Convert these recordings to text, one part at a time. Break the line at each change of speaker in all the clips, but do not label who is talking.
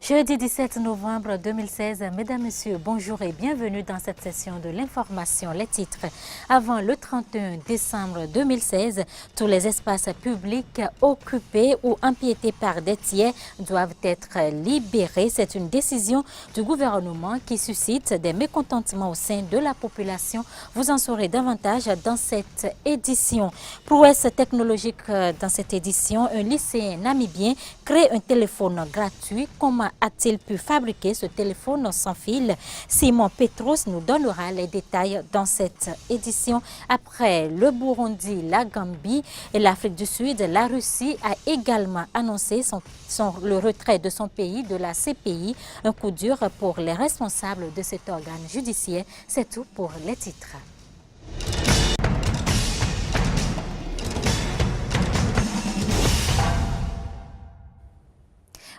Jeudi 17 novembre 2016, mesdames, messieurs, bonjour et bienvenue dans cette session de l'information. Les titres. Avant le 31 décembre 2016, tous les espaces publics occupés ou empiétés par des tiers doivent être libérés. C'est une décision du gouvernement qui suscite des mécontentements au sein de la population. Vous en saurez davantage dans cette édition. Prouesse technologique dans cette édition, un lycéen namibien crée un téléphone gratuit. Comment a-t-il pu fabriquer ce téléphone sans fil? Simon Petros nous donnera les détails dans cette édition. Après le Burundi, la Gambie et l'Afrique du Sud, la Russie a également annoncé le retrait de son pays de la CPI. Un coup dur pour les responsables de cet organe judiciaire. C'est tout pour les titres.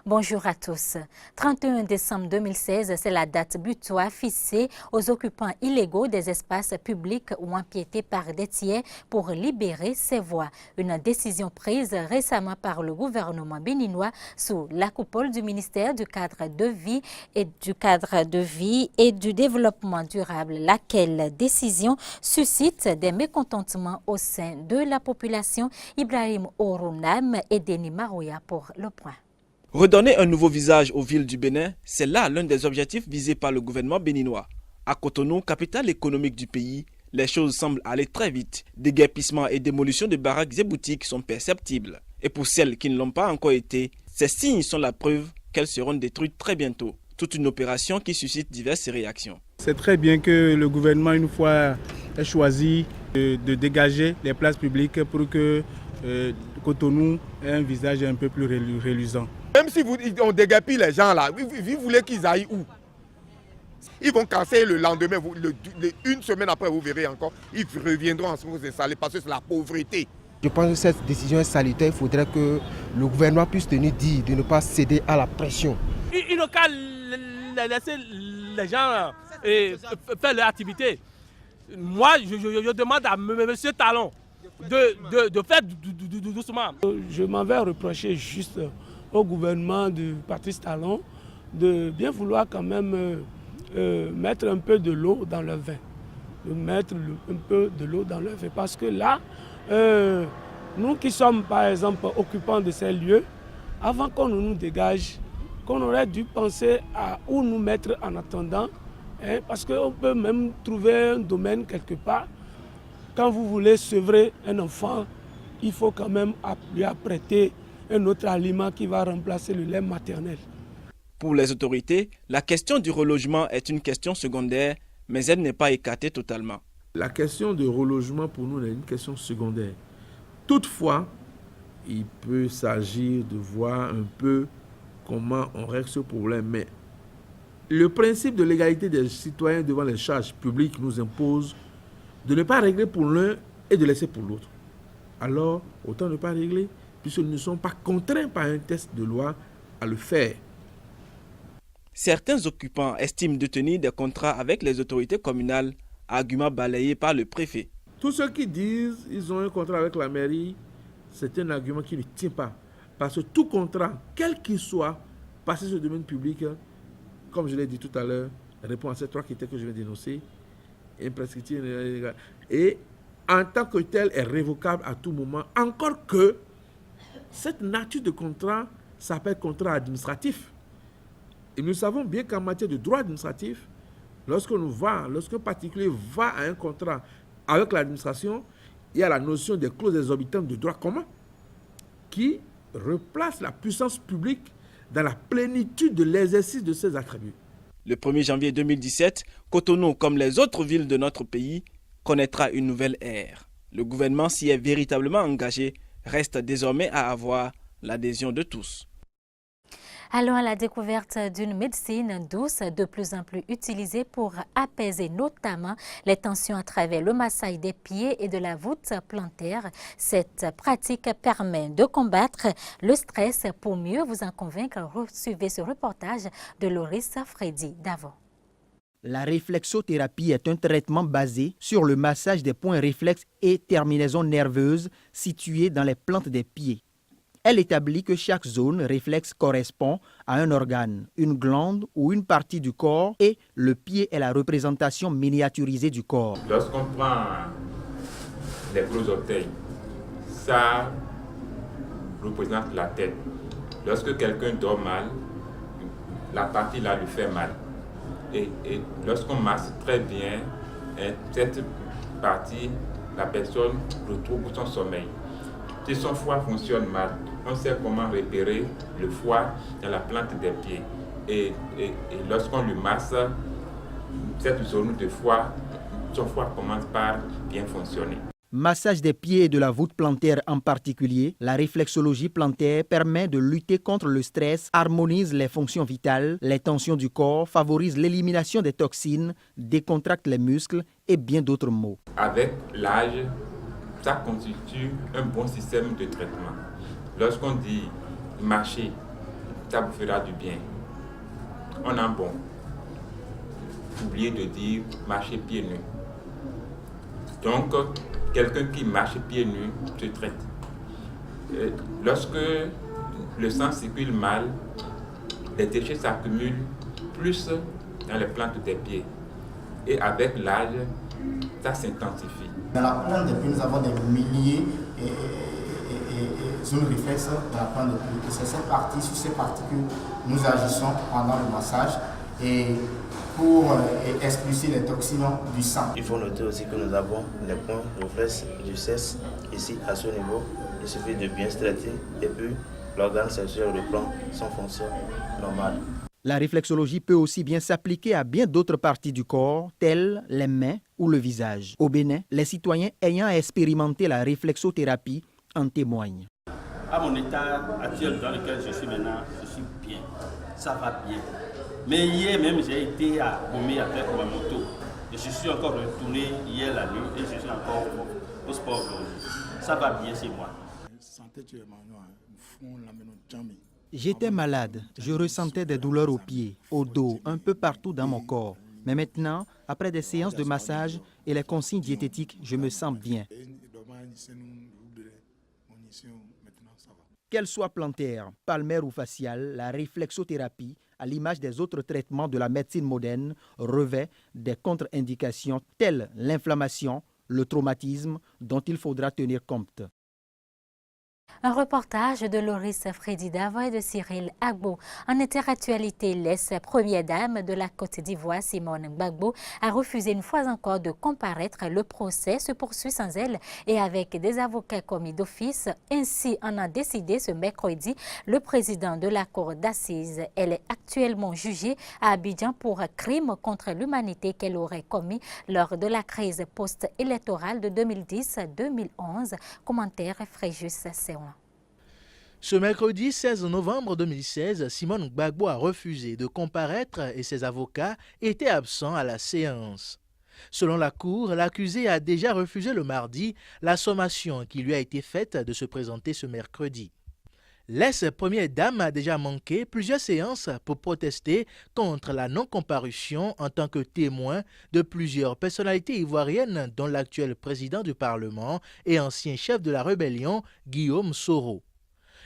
Bonjour à tous. 31 décembre 2016, c'est la date butoir fixée aux occupants illégaux des espaces publics ou empiétés par des tiers pour libérer ces voies. Une décision prise récemment par le gouvernement béninois sous la coupole du ministère du cadre de vie et du développement durable. Laquelle décision suscite des mécontentements au sein de la population. Ibrahim Orounam et Denis Marouya pour le point.
Redonner un nouveau visage aux villes du Bénin, c'est là l'un des objectifs visés par le gouvernement béninois. À Cotonou, capitale économique du pays, les choses semblent aller très vite. Déguerpissement et démolition de baraques et boutiques sont perceptibles. Et pour celles qui ne l'ont pas encore été, ces signes sont la preuve qu'elles seront détruites très bientôt. Toute une opération qui suscite diverses réactions.
C'est très bien que le gouvernement, une fois, ait choisi de dégager les places publiques pour que Cotonou ait un visage un peu plus reluisant.
Même si on déguerpit les gens là, vous voulez qu'ils aillent où? Ils vont casser le lendemain, une semaine après vous verrez encore, ils reviendront en se installer parce que c'est la pauvreté.
Je pense que cette décision est salutaire. Il faudrait que le gouvernement puisse tenir dit de ne pas céder à la pression.
Il n'a qu'à laisser les gens faire leur activité. Moi, je demande à M. Talon de faire doucement.
Je m'en vais reprocher juste au gouvernement de Patrice Talon de bien vouloir quand même mettre un peu de l'eau dans le vin. De mettre un peu de l'eau dans le vin. Parce que là, nous qui sommes par exemple occupants de ces lieux, avant qu'on nous dégage, qu'on aurait dû penser à où nous mettre en attendant. Parce qu'on peut même trouver un domaine quelque part. Quand vous voulez sevrer un enfant, il faut quand même lui apprêter un autre aliment qui va remplacer le lait maternel.
Pour les autorités, la question du relogement est une question secondaire, mais elle n'est pas écartée totalement.
La question de relogement pour nous est une question secondaire. Toutefois, il peut s'agir de voir un peu comment on règle ce problème. Mais le principe de l'égalité des citoyens devant les charges publiques nous impose de ne pas régler pour l'un et de laisser pour l'autre. Alors, autant ne pas régler, puisque nous ne sommes pas contraints par un texte de loi à le faire.
Certains occupants estiment de tenir des contrats avec les autorités communales, argument balayé par le préfet.
Tous ceux qui disent qu'ils ont un contrat avec la mairie, c'est un argument qui ne tient pas. Parce que tout contrat, quel qu'il soit, passé sur le domaine public, comme je l'ai dit tout à l'heure, répond à ces trois critères que je viens d'énoncer, imprescriptible et en tant que tel est révocable à tout moment, encore que cette nature de contrat s'appelle contrat administratif. Et nous savons bien qu'en matière de droit administratif, lorsqu'un particulier va à un contrat avec l'administration, il y a la notion des clauses exorbitantes de droit commun qui replace la puissance publique dans la plénitude de l'exercice de ses attributs.
Le 1er janvier 2017, Cotonou, comme les autres villes de notre pays, connaîtra une nouvelle ère. Le gouvernement s'y est véritablement engagé. Reste désormais à avoir l'adhésion de tous.
Allons à la découverte d'une médecine douce de plus en plus utilisée pour apaiser notamment les tensions à travers le massage des pieds et de la voûte plantaire. Cette pratique permet de combattre le stress. Pour mieux vous en convaincre, suivez ce reportage de Loris Freddy Davon.
La réflexothérapie est un traitement basé sur le massage des points réflexes et terminaisons nerveuses situées dans les plantes des pieds. Elle établit que chaque zone réflexe correspond à un organe, une glande ou une partie du corps et le pied est la représentation miniaturisée du corps.
Lorsqu'on prend les gros orteils, ça représente la tête. Lorsque quelqu'un dort mal, la partie là lui fait mal. Et lorsqu'on masse très bien cette partie, la personne retrouve son sommeil. Si son foie fonctionne mal, on sait comment repérer le foie dans la plante des pieds. Et lorsqu'on lui masse cette zone de foie, son foie commence par bien fonctionner.
Massage des pieds et de la voûte plantaire en particulier, la réflexologie plantaire permet de lutter contre le stress, harmonise les fonctions vitales, les tensions du corps, favorise l'élimination des toxines, décontracte les muscles et bien d'autres maux.
Avec l'âge, ça constitue un bon système de traitement. Lorsqu'on dit marcher, ça vous fera du bien. On a bon. Oubliez de dire marcher pieds nus. Donc, quelqu'un qui marche pieds nus se traite. Lorsque le sang circule mal, les déchets s'accumulent plus dans les plantes des pieds. Et avec l'âge, ça s'intensifie.
Dans la plante des pieds, nous avons des milliers de zones réflexes dans la plante des pieds. C'est sur ces parties que nous agissons pendant le massage et pour expulser les toxines du sang.
Il faut noter aussi que nous avons les points réflexes du sexe ici à ce niveau. Il suffit de bien stretcher et puis l'organe sexuel reprend son fonction normale.
La réflexologie peut aussi bien s'appliquer à bien d'autres parties du corps, telles les mains ou le visage. Au Bénin, les citoyens ayant expérimenté la réflexothérapie en témoignent.
À mon état actuel dans lequel je suis maintenant, je suis bien, ça va bien. Mais hier même, j'ai été à Gomé avec ma moto. Et je suis encore retourné hier la nuit et je suis encore au sport aujourd'hui. Ça va bien chez moi.
J'étais malade, je ressentais des douleurs aux pieds, au dos, un peu partout dans mon corps. Mais maintenant, après des séances de massage et les consignes diététiques, je me sens bien. Qu'elle soit plantaire, palmaire ou faciale, la réflexothérapie, à l'image des autres traitements de la médecine moderne, revêt des contre-indications telles l'inflammation, le traumatisme, dont il faudra tenir compte.
Un reportage de Loris Freddy Davoy et de Cyril Agbo. En interactualité, l'ex-première dame de la Côte d'Ivoire, Simone Gbagbo, a refusé une fois encore de comparaître. Le procès se poursuit sans elle et avec des avocats commis d'office. Ainsi en a décidé ce mercredi le président de la cour d'assises. Elle est actuellement jugée à Abidjan pour crime contre l'humanité qu'elle aurait commis lors de la crise post-électorale de 2010-2011. Commentaire Fréjus Séon.
Ce mercredi 16 novembre 2016, Simone Gbagbo a refusé de comparaître et ses avocats étaient absents à la séance. Selon la Cour, l'accusé a déjà refusé le mardi la sommation qui lui a été faite de se présenter ce mercredi. L'ex-première dame a déjà manqué plusieurs séances pour protester contre la non-comparution en tant que témoin de plusieurs personnalités ivoiriennes, dont l'actuel président du Parlement et ancien chef de la rébellion, Guillaume Soro.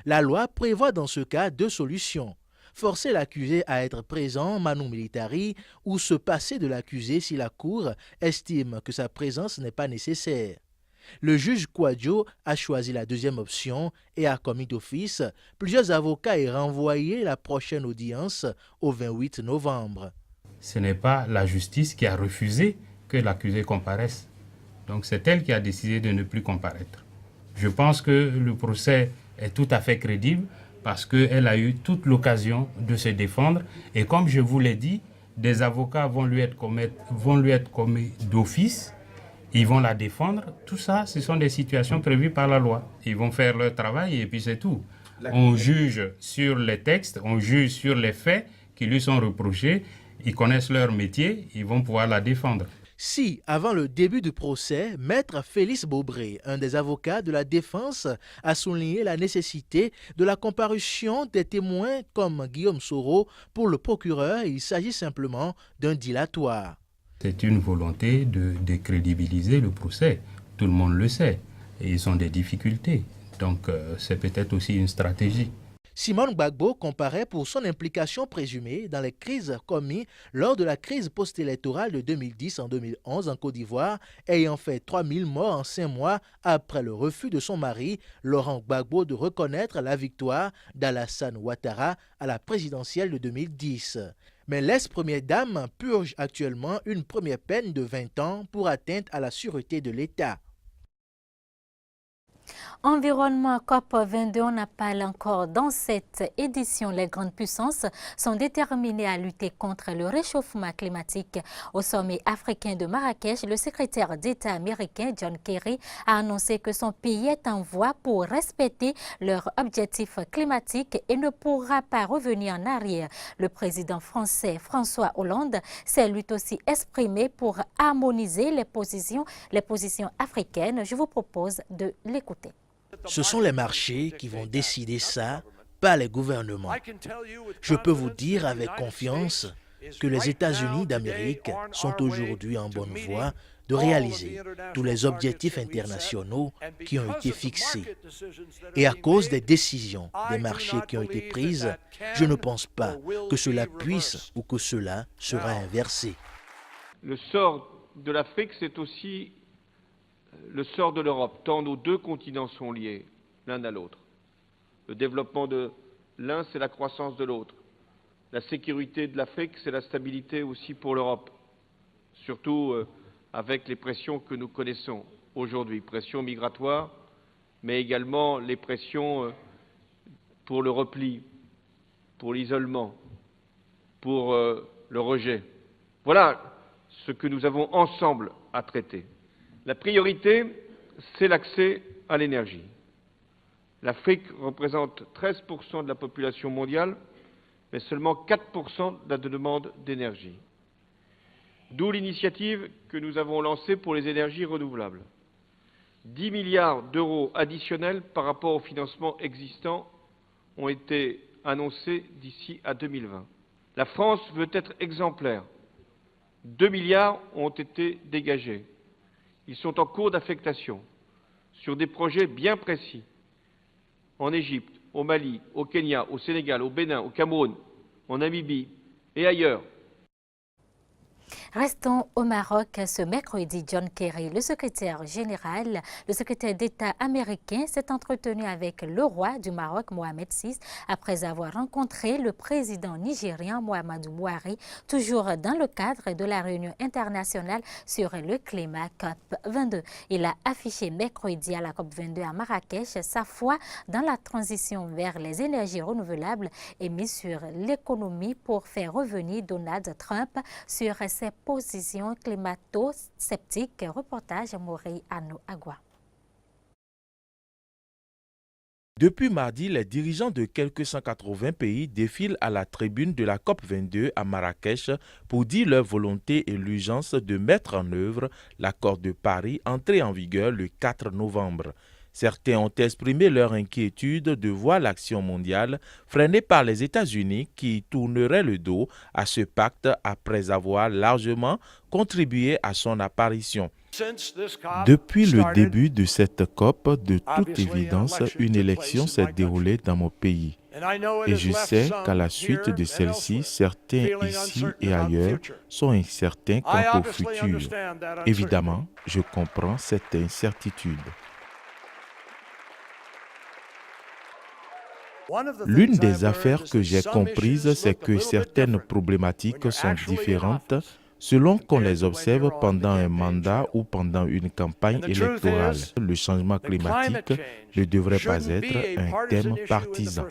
La loi prévoit dans ce cas deux solutions. Forcer l'accusé à être présent manu militari ou se passer de l'accusé si la Cour estime que sa présence n'est pas nécessaire. Le juge Kouadio a choisi la deuxième option et a commis d'office plusieurs avocats et renvoyé la prochaine audience au 28 novembre.
Ce n'est pas la justice qui a refusé que l'accusé comparaisse. Donc c'est elle qui a décidé de ne plus comparaître. Je pense que le procès est tout à fait crédible parce qu'elle a eu toute l'occasion de se défendre. Et comme je vous l'ai dit, des avocats vont lui être commis d'office, ils vont la défendre. Tout ça, ce sont des situations prévues par la loi. Ils vont faire leur travail et puis c'est tout. On juge sur les textes, on juge sur les faits qui lui sont reprochés. Ils connaissent leur métier, ils vont pouvoir la défendre.
Si, avant le début du procès, Maître Félix Beaubré, un des avocats de la défense, a souligné la nécessité de la comparution des témoins comme Guillaume Soro, pour le procureur, il s'agit simplement d'un dilatoire.
C'est une volonté de décrédibiliser le procès. Tout le monde le sait. Et ils ont des difficultés. Donc c'est peut-être aussi une stratégie.
Simone Gbagbo comparaît pour son implication présumée dans les crises commises lors de la crise post-électorale de 2010 en 2011 en Côte d'Ivoire, ayant fait 3000 morts en 5 mois après le refus de son mari, Laurent Gbagbo, de reconnaître la victoire d'Alassane Ouattara à la présidentielle de 2010. Mais l'ex-première dame purge actuellement une première peine de 20 ans pour atteinte à la sûreté de l'État.
Environnement COP22, on parle encore dans cette édition. Les grandes puissances sont déterminées à lutter contre le réchauffement climatique. Au sommet africain de Marrakech, le secrétaire d'État américain John Kerry a annoncé que son pays est en voie pour respecter leurs objectifs climatiques et ne pourra pas revenir en arrière. Le président français François Hollande s'est lui aussi exprimé pour harmoniser les positions africaines. Je vous propose de l'écouter.
Ce sont les marchés qui vont décider ça, pas les gouvernements. Je peux vous dire avec confiance que les États-Unis d'Amérique sont aujourd'hui en bonne voie de réaliser tous les objectifs internationaux qui ont été fixés. Et à cause des décisions des marchés qui ont été prises, je ne pense pas que cela puisse ou que cela sera inversé.
Le sort de l'Afrique, c'est aussi le sort de l'Europe, tant nos deux continents sont liés l'un à l'autre. Le développement de l'un, c'est la croissance de l'autre. La sécurité de l'Afrique, c'est la stabilité aussi pour l'Europe, surtout avec les pressions que nous connaissons aujourd'hui, pressions migratoires, mais également les pressions pour le repli, pour l'isolement, pour le rejet. Voilà ce que nous avons ensemble à traiter. La priorité, c'est l'accès à l'énergie. L'Afrique représente 13% de la population mondiale, mais seulement 4% de la demande d'énergie. D'où l'initiative que nous avons lancée pour les énergies renouvelables. 10 milliards d'euros additionnels par rapport au financement existant ont été annoncés d'ici à 2020. La France veut être exemplaire. 2 milliards ont été dégagés. Ils sont en cours d'affectation sur des projets bien précis en Égypte, au Mali, au Kenya, au Sénégal, au Bénin, au Cameroun, en Namibie et ailleurs.
Restons au Maroc. Ce mercredi, John Kerry, le secrétaire d'État américain, s'est entretenu avec le roi du Maroc, Mohamed VI, après avoir rencontré le président nigérien Muhammadu Buhari, toujours dans le cadre de la réunion internationale sur le climat COP22. Il a affiché mercredi à la COP22 à Marrakech sa foi dans la transition vers les énergies renouvelables et mis sur l'économie pour faire revenir Donald Trump sur ses positions climato-sceptiques. Reportage Mori Ano Agua.
Depuis mardi, les dirigeants de quelques 180 pays défilent à la tribune de la COP22 à Marrakech pour dire leur volonté et l'urgence de mettre en œuvre l'accord de Paris entré en vigueur le 4 novembre. Certains ont exprimé leur inquiétude de voir l'action mondiale freinée par les États-Unis qui tourneraient le dos à ce pacte après avoir largement contribué à son apparition. Depuis le début de cette COP, de toute évidence, une élection s'est déroulée dans mon pays. Et je sais qu'à la suite de celle-ci, certains ici et ailleurs sont incertains quant au futur. Évidemment, je comprends cette incertitude. L'une des affaires que j'ai comprises, c'est que certaines problématiques sont différentes selon qu'on les observe pendant un mandat ou pendant une campagne électorale. Le changement climatique ne devrait pas être un thème partisan.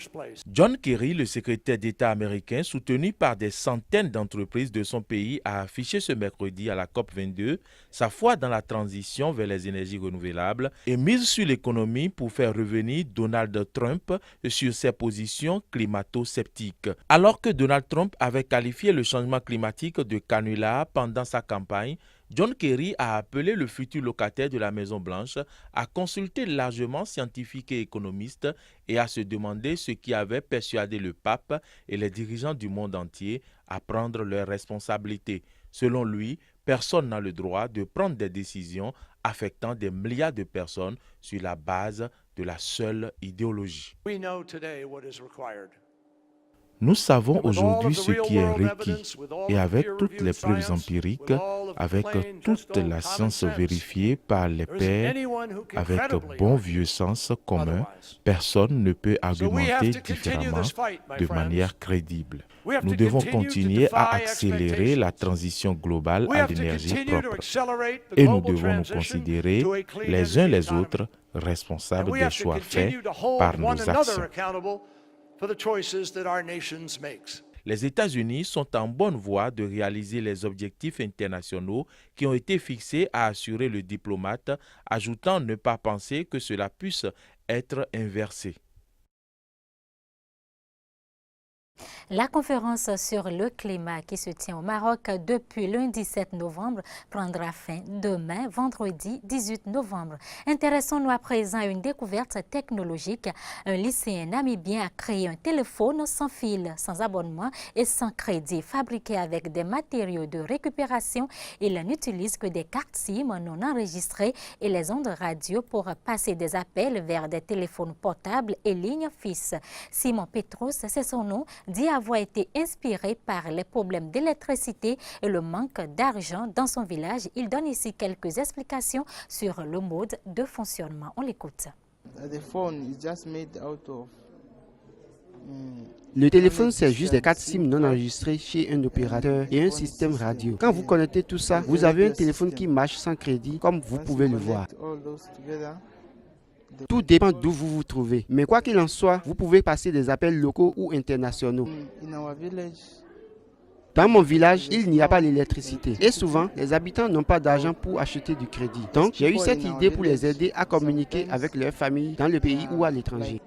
John Kerry, le secrétaire d'État américain, soutenu par des centaines d'entreprises de son pays, a affiché ce mercredi à la COP22 sa foi dans la transition vers les énergies renouvelables et mise sur l'économie pour faire revenir Donald Trump sur ses positions climato-sceptiques. Alors que Donald Trump avait qualifié le changement climatique de canular pendant sa campagne, John Kerry a appelé le futur locataire de la Maison-Blanche à consulter largement scientifiques et économistes et à se demander ce qui avait persuadé le pape et les dirigeants du monde entier à prendre leurs responsabilités. Selon lui, personne n'a le droit de prendre des décisions affectant des milliards de personnes sur la base de la seule idéologie. Nous savons aujourd'hui ce qui est requis et avec toutes les preuves empiriques, avec toute la science vérifiée par les pairs, avec bon vieux sens commun, personne ne peut argumenter différemment de manière crédible. Nous devons continuer à accélérer la transition globale à l'énergie propre et nous devons nous considérer les uns les autres responsables des choix faits par nos actions. Les États-Unis sont en bonne voie de réaliser les objectifs internationaux qui ont été fixés, a assuré le diplomate, ajoutant ne pas penser que cela puisse être inversé.
La conférence sur le climat qui se tient au Maroc depuis lundi 7 novembre prendra fin demain, vendredi 18 novembre. Intéressons-nous à présent à une découverte technologique. Un lycéen namibien a créé un téléphone sans fil, sans abonnement et sans crédit. Fabriqué avec des matériaux de récupération, il n'utilise que des cartes SIM non enregistrées et les ondes radio pour passer des appels vers des téléphones portables et lignes fixes. Simon Petros, c'est son nom, dit avoir été inspiré par les problèmes d'électricité et le manque d'argent dans son village. Il donne ici quelques explications sur le mode de fonctionnement. On l'écoute.
Le téléphone, c'est juste des cartes SIM non enregistrées chez un opérateur et un système radio. Quand vous connectez tout ça, vous avez un téléphone qui marche sans crédit, comme vous pouvez le voir. Tout dépend d'où vous vous trouvez. Mais quoi qu'il en soit, vous pouvez passer des appels locaux ou internationaux. Dans mon village, il n'y a pas l'électricité. Et souvent, les habitants n'ont pas d'argent pour acheter du crédit. Donc, j'ai eu cette idée pour les aider à communiquer avec leur famille dans le pays ou à l'étranger.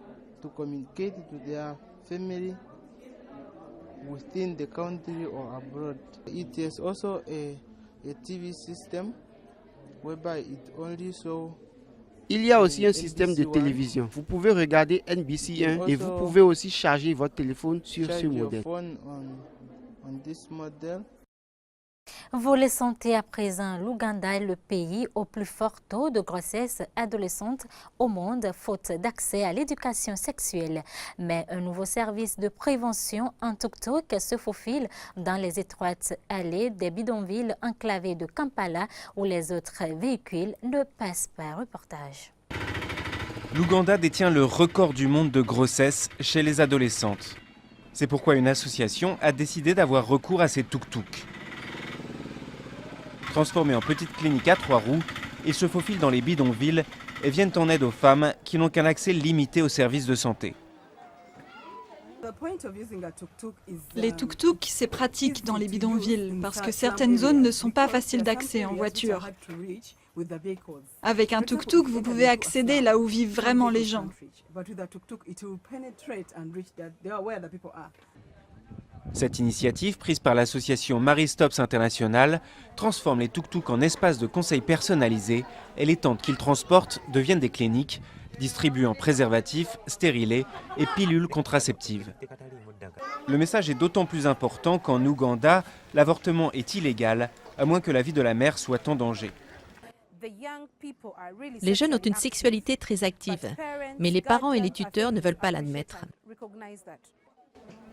Il y a aussi un système de télévision. Vous pouvez regarder NBC1 et vous pouvez aussi charger votre téléphone sur ce modèle.
Volet santé à présent, l'Ouganda est le pays au plus fort taux de grossesse adolescente au monde, faute d'accès à l'éducation sexuelle. Mais un nouveau service de prévention en tuk-tuk se faufile dans les étroites allées des bidonvilles enclavées de Kampala où les autres véhicules ne passent pas. Reportage.
L'Ouganda détient le record du monde de grossesse chez les adolescentes. C'est pourquoi une association a décidé d'avoir recours à ces tuk-tuk. Transformés en petites cliniques à 3 roues, ils se faufilent dans les bidonvilles et viennent en aide aux femmes qui n'ont qu'un accès limité aux services de santé.
Les tuk-tuk, c'est pratique dans les bidonvilles parce que certaines zones ne sont pas faciles d'accès en voiture. Avec un tuk-tuk, vous pouvez accéder là où vivent vraiment les gens.
Cette initiative, prise par l'association Marie Stops International, transforme les tuk-tuk en espaces de conseil personnalisés et les tentes qu'ils transportent deviennent des cliniques, distribuant préservatifs, stérilés et pilules contraceptives. Le message est d'autant plus important qu'en Ouganda, l'avortement est illégal, à moins que la vie de la mère soit en danger.
Les jeunes ont une sexualité très active, mais les parents et les tuteurs ne veulent pas l'admettre.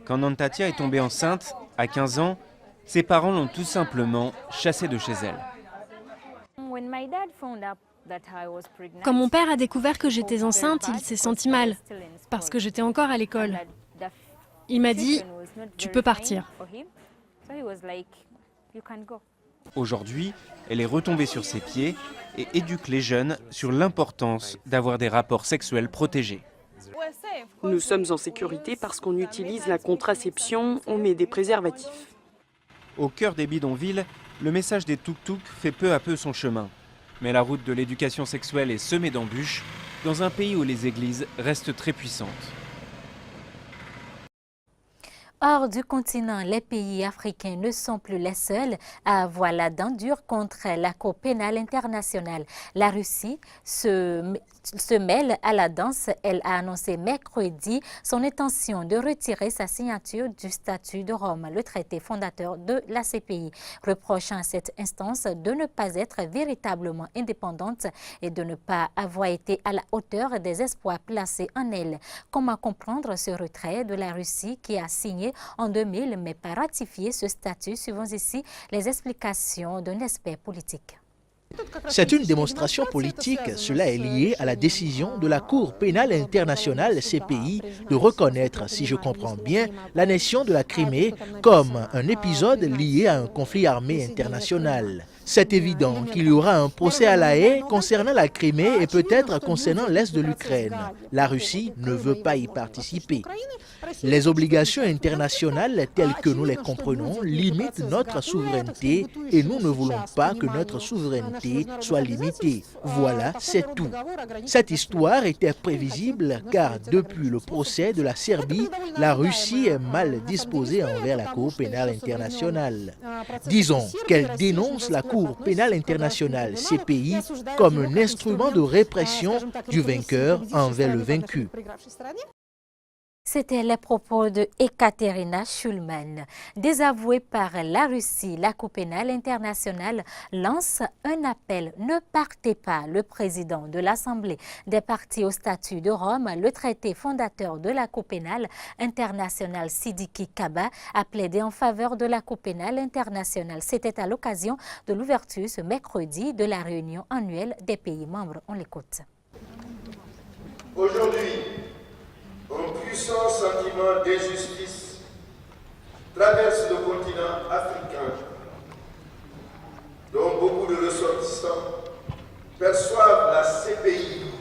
Quand Nantatia est tombée enceinte, à 15 ans, ses parents l'ont tout simplement chassée de chez elle.
Quand mon père a découvert que j'étais enceinte, il s'est senti mal, parce que j'étais encore à l'école. Il m'a dit « Tu peux partir ».
Aujourd'hui, elle est retombée sur ses pieds et éduque les jeunes sur l'importance d'avoir des rapports sexuels protégés.
Nous sommes en sécurité parce qu'on utilise la contraception, on met des préservatifs.
Au cœur des bidonvilles, le message des tuk-tuk fait peu à peu son chemin. Mais la route de l'éducation sexuelle est semée d'embûches dans un pays où les églises restent très puissantes.
Hors du continent, les pays africains ne sont plus les seuls à avoir la dent dure contre la Cour pénale internationale. La Russie se mêle à la danse. Elle a annoncé mercredi son intention de retirer sa signature du statut de Rome, le traité fondateur de la CPI, reprochant à cette instance de ne pas être véritablement indépendante et de ne pas avoir été à la hauteur des espoirs placés en elle. Comment comprendre ce retrait de la Russie qui a signé en 2000 mais pas ratifié ce statut? Suivons ici les explications d'un expert politique.
C'est une démonstration politique. Cela est lié à la décision de la Cour pénale internationale CPI de reconnaître, si je comprends bien, l'annexion de la Crimée comme un épisode lié à un conflit armé international. C'est évident qu'il y aura un procès à La Haye concernant la Crimée et peut-être concernant l'Est de l'Ukraine. La Russie ne veut pas y participer. Les obligations internationales telles que nous les comprenons limitent notre souveraineté et nous ne voulons pas que notre souveraineté soit limitée. Voilà, c'est tout. Cette histoire était prévisible car depuis le procès de la Serbie, la Russie est mal disposée envers la Cour pénale internationale. Disons qu'elle dénonce la Cour pénale internationale CPI comme un instrument de répression du vainqueur envers le vaincu.
C'était les propos de Ekaterina Shulman. Désavouée par la Russie, la Cour pénale internationale lance un appel. Ne partez pas. Le président de l'Assemblée des partis au statut de Rome, le traité fondateur de la Cour pénale internationale Sidiki Kaba, a plaidé en faveur de la Cour pénale internationale. C'était à l'occasion de l'ouverture ce mercredi de la réunion annuelle des pays membres. On l'écoute.
Aujourd'hui, un puissant sentiment d'injustice traverse le continent africain, dont beaucoup de ressortissants perçoivent la CPI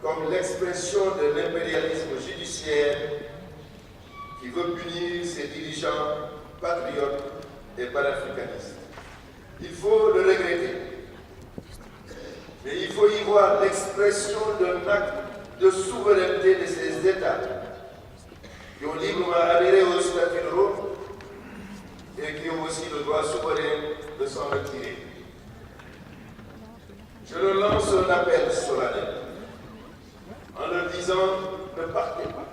comme l'expression de l'impérialisme judiciaire qui veut punir ses dirigeants patriotes et panafricanistes. Il faut le regretter, mais il faut y voir l'expression d'un acte de souveraineté de ces États qui ont librement adhéré au statut de Rome et qui ont aussi le droit souverain de s'en retirer. Je leur lance un appel solennel en leur disant ne partez pas.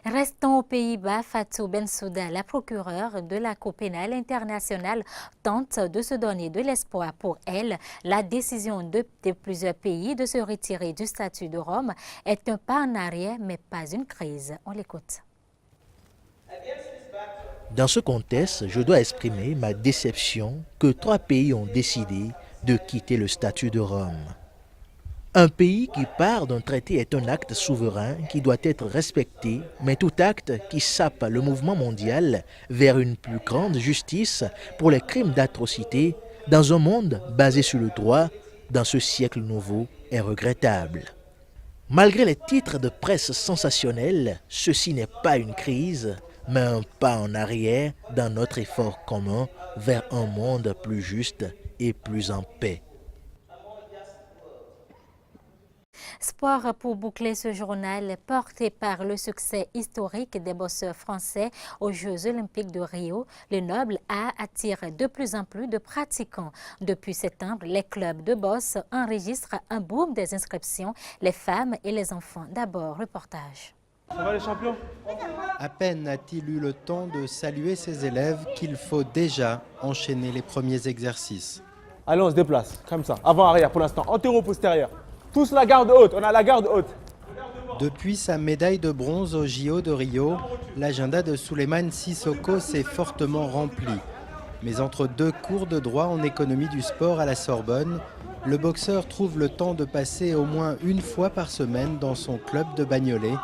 Restons aux Pays-Bas. Fatou Bensouda, la procureure de la Cour pénale internationale, tente de se donner de l'espoir pour elle. La décision de plusieurs pays de se retirer du statut de Rome est un pas en arrière, mais pas une crise. On l'écoute.
Dans ce contexte, je dois exprimer ma déception que 3 pays ont décidé de quitter le statut de Rome. Un pays qui part d'un traité est un acte souverain qui doit être respecté, mais tout acte qui sape le mouvement mondial vers une plus grande justice pour les crimes d'atrocité dans un monde basé sur le droit, dans ce siècle nouveau, est regrettable. Malgré les titres de presse sensationnels, ceci n'est pas une crise, mais un pas en arrière dans notre effort commun vers un monde plus juste et plus en paix.
Sport pour boucler ce journal, porté par le succès historique des bosseurs français aux Jeux olympiques de Rio, le Noble A attire de plus en plus de pratiquants. Depuis septembre, les clubs de boss enregistrent un boom des inscriptions, les femmes et les enfants. D'abord, reportage.
Ça va les champions? À peine a-t-il eu le temps de saluer ses élèves qu'il faut déjà enchaîner les premiers exercices.
Allez, on se déplace, comme ça, avant-arrière pour l'instant, antéro-postérieur. Tous la garde haute, on a la garde haute.
Depuis sa médaille de bronze au JO de Rio, l'agenda de Souleymane Sissoko s'est fortement rempli. Mais entre 2 cours de droit en économie du sport à la Sorbonne, le boxeur trouve le temps de passer au moins une fois par semaine dans son club de Bagnolet.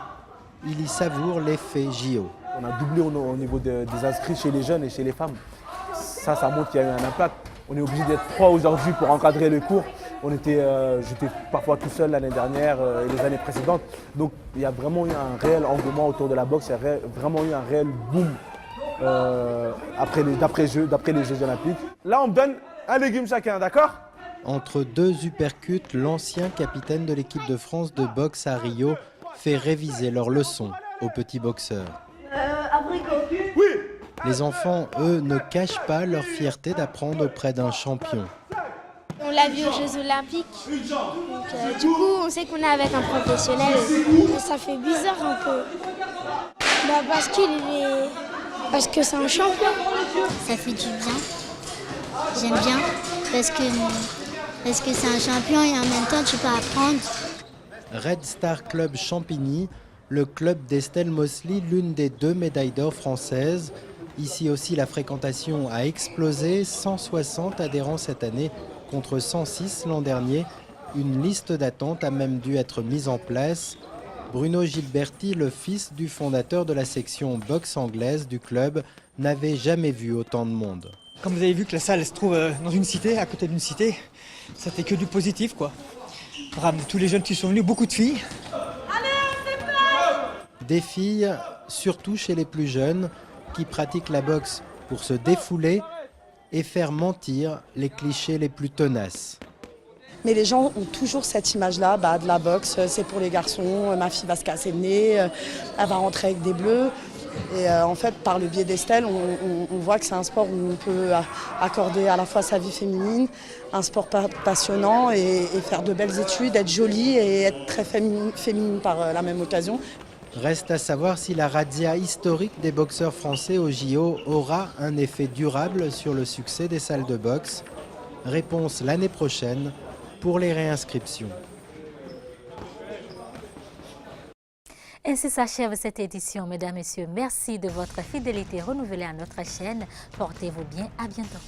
Il y savoure l'effet JO.
On a doublé au niveau des inscrits chez les jeunes et chez les femmes. Ça montre qu'il y a eu un impact. On est obligé d'être 3 aujourd'hui pour encadrer le cours. J'étais parfois tout seul l'année dernière et les années précédentes. Donc il y a vraiment eu un réel engouement autour de la boxe. Il y a vraiment eu un réel boom d'après les Jeux Olympiques. Là, on me donne un légume chacun, d'accord?
Entre 2 uppercuts, l'ancien capitaine de l'équipe de France de boxe à Rio fait réviser leurs leçons aux petits boxeurs. Les enfants, eux, ne cachent pas leur fierté d'apprendre auprès d'un champion.
On l'a vu aux Jeux Olympiques. Donc, du coup, on sait qu'on est avec un professionnel. Ça fait bizarre un peu. Parce que c'est un champion.
Ça fait du bien. J'aime bien parce que c'est un champion et en même temps tu peux apprendre.
Red Star Club Champigny, le club d'Estelle Mosley, l'une des 2 médailles d'or françaises. Ici aussi, la fréquentation a explosé, 160 adhérents cette année contre 106 l'an dernier. Une liste d'attente a même dû être mise en place. Bruno Gilberti, le fils du fondateur de la section boxe anglaise du club, n'avait jamais vu autant de monde.
Comme vous avez vu que la salle se trouve dans une cité, à côté d'une cité, ça fait que du positif, quoi. Tous les jeunes qui sont venus, beaucoup de filles.
Des filles, surtout chez les plus jeunes, qui pratiquent la boxe pour se défouler et faire mentir les clichés les plus tenaces.
Mais les gens ont toujours cette image-là de la boxe, c'est pour les garçons, ma fille va se casser le nez, elle va rentrer avec des bleus. Et en fait, par le biais d'Estelle, on voit que c'est un sport où on peut accorder à la fois sa vie féminine, un sport passionnant et faire de belles études, être jolie et être très féminine par la même occasion.
Reste à savoir si la razzia historique des boxeurs français au JO aura un effet durable sur le succès des salles de boxe. Réponse l'année prochaine pour les réinscriptions.
Ainsi s'achève cette édition, mesdames, messieurs. Merci de votre fidélité renouvelée à notre chaîne. Portez-vous bien, à bientôt.